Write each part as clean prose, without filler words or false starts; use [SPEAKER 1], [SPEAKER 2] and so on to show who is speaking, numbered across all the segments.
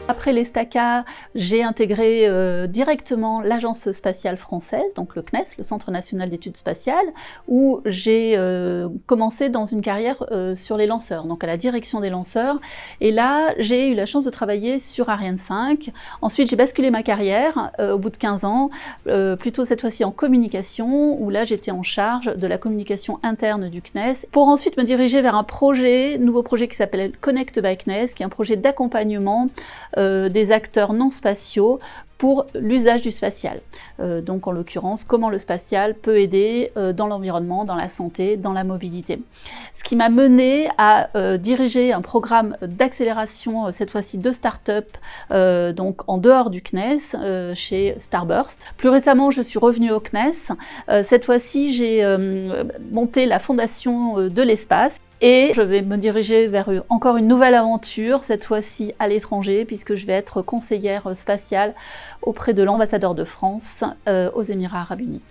[SPEAKER 1] Après l'ESTACA, j'ai intégré directement l'Agence spatiale française, donc le CNES, le Centre national d'études spatiales, où j'ai commencé dans une carrière sur les lanceurs, donc à la direction des lanceurs. Et là, j'ai eu la chance de travailler sur Ariane 5. Ensuite, j'ai basculé ma carrière au bout de 15 ans, plutôt cette fois-ci en communication, où là, j'étais en charge de la communication interne du CNES, pour ensuite me diriger vers un nouveau projet qui s'appelle Connect by CNES, qui est un projet d'accompagnement des acteurs non spatiaux pour l'usage du spatial. Donc en l'occurrence, comment le spatial peut aider dans l'environnement, dans la santé, dans la mobilité. Ce qui m'a mené à diriger un programme d'accélération, cette fois-ci de start-up, donc en dehors du CNES, chez Starburst. Plus récemment, je suis revenue au CNES. Cette fois-ci, j'ai monté la fondation de l'espace. Et je vais me diriger vers encore une nouvelle aventure, cette fois-ci à l'étranger, puisque je vais être conseillère spatiale auprès de l'ambassadeur de France aux Émirats arabes unis.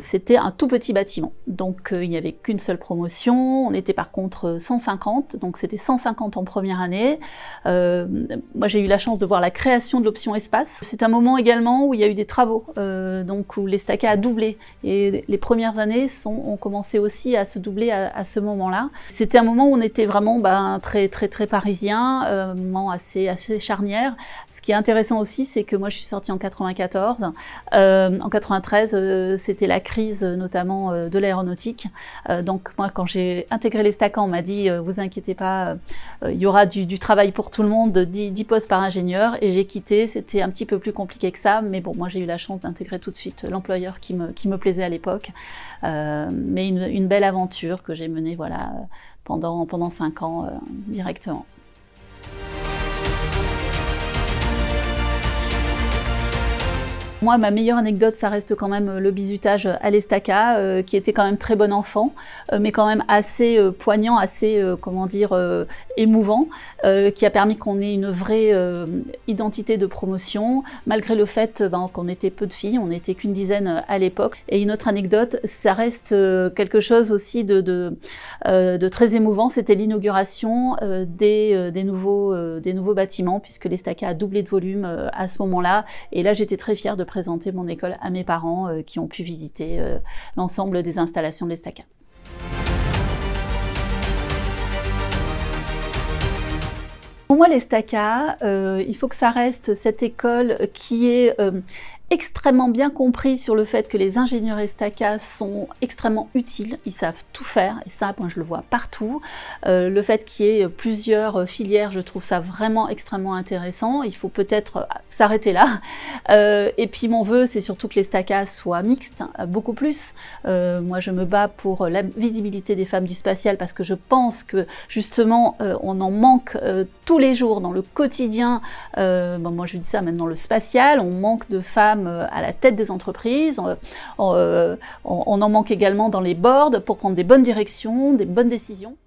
[SPEAKER 1] C'était un tout petit bâtiment, donc il n'y avait qu'une seule promotion, on était par contre 150, donc c'était 150 en première année. Moi j'ai eu la chance de voir la création de l'option espace. C'est un moment également où il y a eu des travaux, donc où l'ESTACA a doublé, et les premières années ont commencé aussi à se doubler à ce moment-là. C'était un moment où on était vraiment très parisien, un moment assez charnière. Ce qui est intéressant aussi, c'est que moi je suis sortie en 94, en 93 c'était la crise notamment de l'aéronautique. Donc moi quand j'ai intégré l'ESTACA, on m'a dit vous inquiétez pas, il y aura du travail pour tout le monde, 10 postes par ingénieur, et j'ai quitté. C'était un petit peu plus compliqué que ça, mais bon, moi j'ai eu la chance d'intégrer tout de suite l'employeur qui me plaisait à l'époque. Mais une belle aventure que j'ai menée voilà, pendant 5 ans directement. Moi, ma meilleure anecdote, ça reste quand même le bizutage à l'ESTACA, qui était quand même très bon enfant, mais quand même assez poignant, assez, émouvant, qui a permis qu'on ait une vraie identité de promotion, malgré le fait qu'on était peu de filles, on n'était qu'une dizaine à l'époque. Et une autre anecdote, ça reste quelque chose aussi de très émouvant, c'était l'inauguration des nouveaux bâtiments, puisque l'ESTACA a doublé de volume à ce moment-là. Et là, j'étais très fière de présenter mon école à mes parents qui ont pu visiter l'ensemble des installations de l'ESTACA. Pour moi, l'ESTACA, il faut que ça reste cette école qui est extrêmement bien compris sur le fait que les ingénieurs ESTACA sont extrêmement utiles, ils savent tout faire, et ça, moi je le vois partout. Le fait qu'il y ait plusieurs filières, je trouve ça vraiment extrêmement intéressant. Il faut peut-être s'arrêter là. Et puis mon vœu, c'est surtout que l'ESTACA soit mixte, beaucoup plus. Moi je me bats pour la visibilité des femmes du spatial, parce que je pense que justement on en manque tous les jours dans le quotidien. Moi je dis ça même dans le spatial, on manque de femmes à la tête des entreprises, on en manque également dans les boards pour prendre des bonnes directions, des bonnes décisions.